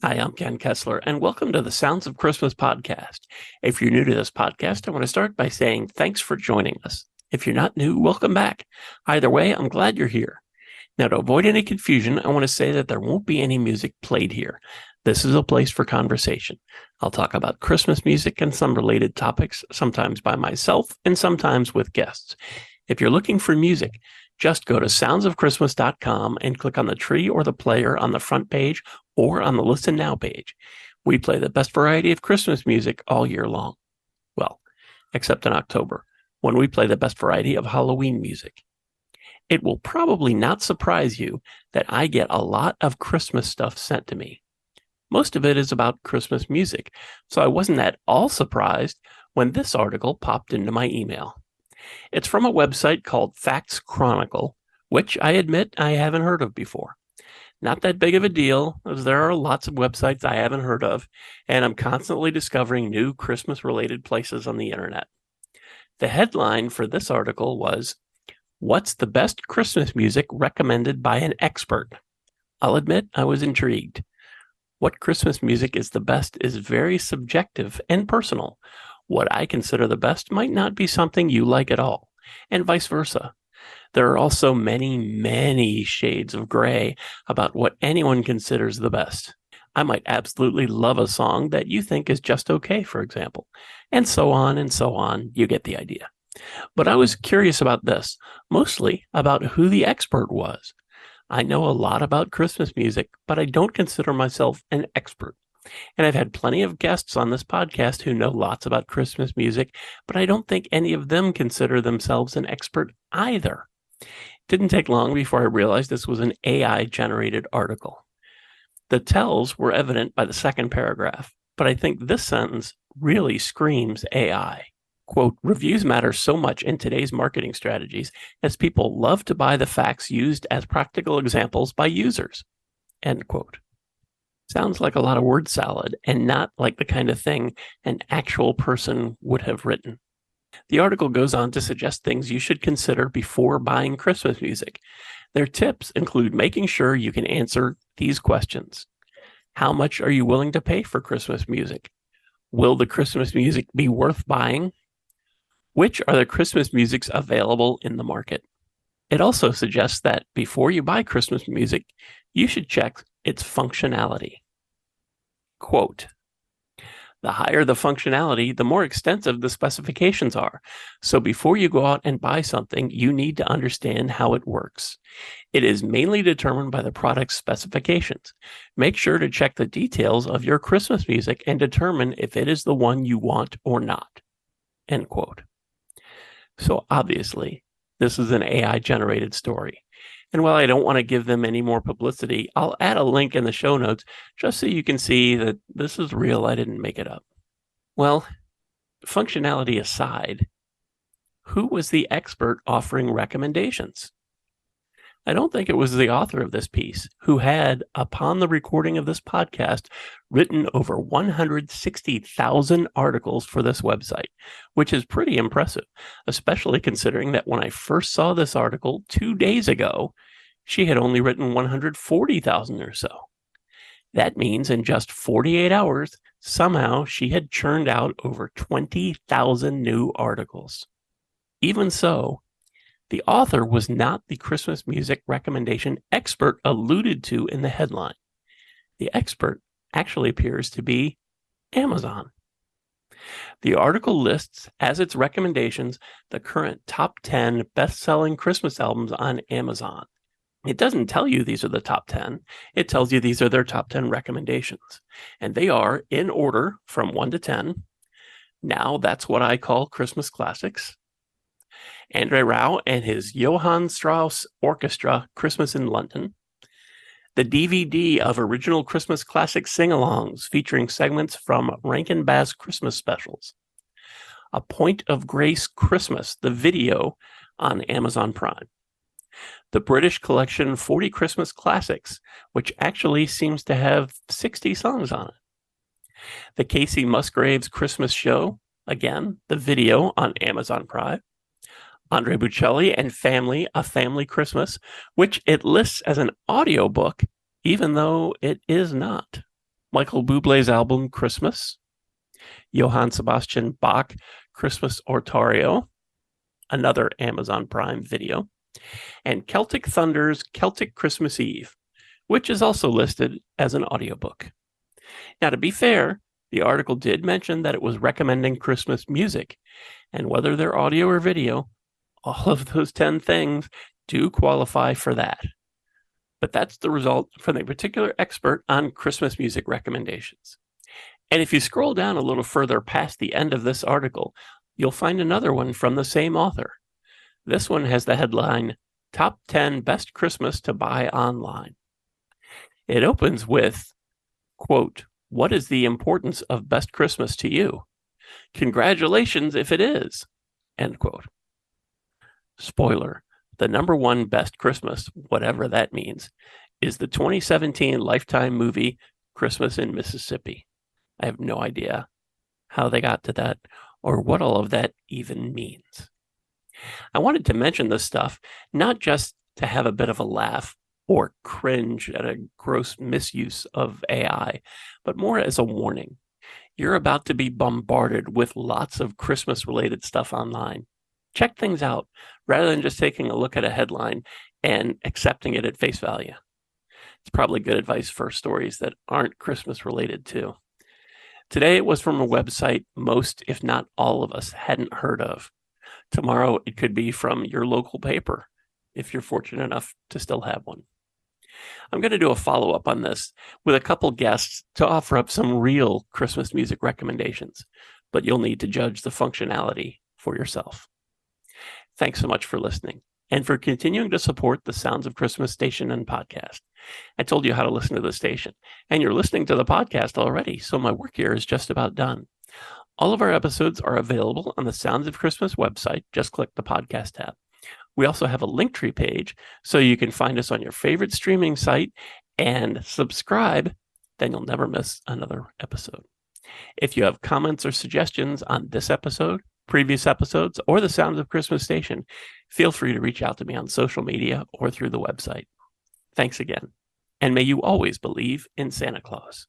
Hi, I'm Ken Kessler, and welcome to the Sounds of Christmas podcast. If you're new to this podcast, I want to start by saying thanks for joining us. If you're not new, welcome back. Either way, I'm glad you're here. Now, to avoid any confusion, I want to say that there won't be any music played here. This is a place for conversation. I'll talk about Christmas music and some related topics, sometimes by myself and sometimes with guests. If you're looking for music, just go to soundsofchristmas.com and click on the tree or the player on the front page or on the Listen Now page. We play the best variety of Christmas music all year long. Well, except in October, when we play the best variety of Halloween music. It will probably not surprise you that I get a lot of Christmas stuff sent to me. Most of it is about Christmas music, so I wasn't at all surprised when this article popped into my email. It's from a website called Facts Chronicle, which I admit I haven't heard of before. Not that big of a deal, as there are lots of websites I haven't heard of, and I'm constantly discovering new Christmas-related places on the internet. The headline for this article was, "What's the best Christmas music recommended by an expert?" I'll admit I was intrigued. What Christmas music is the best is very subjective and personal. What I consider the best might not be something you like at all, and vice versa. There are also many, many shades of gray about what anyone considers the best. I might absolutely love a song that you think is just okay, for example, and so on and so on. You get the idea. But I was curious about this, mostly about who the expert was. I know a lot about Christmas music, but I don't consider myself an expert. And I've had plenty of guests on this podcast who know lots about Christmas music, but I don't think any of them consider themselves an expert either. It didn't take long before I realized this was an AI-generated article. The tells were evident by the second paragraph, but I think this sentence really screams AI. Quote, "Reviews matter so much in today's marketing strategies as people love to buy the facts used as practical examples by users." End quote. Sounds like a lot of word salad and not like the kind of thing an actual person would have written. The article goes on to suggest things you should consider before buying Christmas music. Their tips include making sure you can answer these questions. How much are you willing to pay for Christmas music? Will the Christmas music be worth buying? Which are the Christmas musics available in the market? It also suggests that before you buy Christmas music, you should check its functionality. Quote, "The higher the functionality, the more extensive the specifications are. So before you go out and buy something, you need to understand how it works. It is mainly determined by the product's specifications. Make sure to check the details of your Christmas music and determine if it is the one you want or not." End quote. So obviously, this is an AI-generated story. And while I don't want to give them any more publicity, I'll add a link in the show notes just so you can see that this is real. I didn't make it up. Well, functionality aside, who was the expert offering recommendations? I don't think it was the author of this piece, who had, upon the recording of this podcast, written over 160,000 articles for this website, which is pretty impressive, especially considering that when I first saw this article 2 days ago, she had only written 140,000 or so. That means in just 48 hours, somehow she had churned out over 20,000 new articles. Even so, the author was not the Christmas music recommendation expert alluded to in the headline. The expert actually appears to be Amazon. The article lists as its recommendations the current top 10 best-selling Christmas albums on Amazon. It doesn't tell you these are the top 10. It tells you these are their top 10 recommendations. And they are in order from 1 to 10. Now that's what I call Christmas classics. Andre Rau and his Johann Strauss Orchestra, Christmas in London. The DVD of original Christmas classic sing-alongs featuring segments from Rankin Bass Christmas specials. A Point of Grace Christmas, the video on Amazon Prime. The British collection 40 Christmas Classics, which actually seems to have 60 songs on it. The Casey Musgraves Christmas Show, again, the video on Amazon Prime. Andre Bocelli and Family, A Family Christmas, which it lists as an audiobook, even though it is not. Michael Bublé's album Christmas, Johann Sebastian Bach Christmas Oratorio, another Amazon Prime video, and Celtic Thunder's Celtic Christmas Eve, which is also listed as an audiobook. Now, to be fair, the article did mention that it was recommending Christmas music, and whether they're audio or video, all of those 10 things do qualify for that. But that's the result from a particular expert on Christmas music recommendations. And if you scroll down a little further past the end of this article, you'll find another one from the same author. This one has the headline, Top 10 Best Christmas to Buy Online. It opens with, quote, "What is the importance of best Christmas to you? Congratulations if it is," end quote. Spoiler, the number one best Christmas, whatever that means, is the 2017 Lifetime movie, Christmas in Mississippi. I have no idea how they got to that or what all of that even means. I wanted to mention this stuff, not just to have a bit of a laugh or cringe at a gross misuse of AI, but more as a warning. You're about to be bombarded with lots of Christmas-related stuff online. Check things out rather than just taking a look at a headline and accepting it at face value. It's probably good advice for stories that aren't Christmas-related too. Today it was from a website most, if not all of us, hadn't heard of. Tomorrow it could be from your local paper, if you're fortunate enough to still have one. I'm going to do a follow-up on this with a couple guests to offer up some real Christmas music recommendations, but you'll need to judge the functionality for yourself. Thanks so much for listening and for continuing to support the Sounds of Christmas station and podcast. I told you how to listen to the station, and you're listening to the podcast already, so my work here is just about done. All of our episodes are available on the Sounds of Christmas website. Just click the podcast tab. We also have a Linktree page, so you can find us on your favorite streaming site and subscribe. Then you'll never miss another episode. If you have comments or suggestions on this episode, previous episodes, or the Sounds of Christmas station, feel free to reach out to me on social media or through the website. Thanks again, and may you always believe in Santa Claus.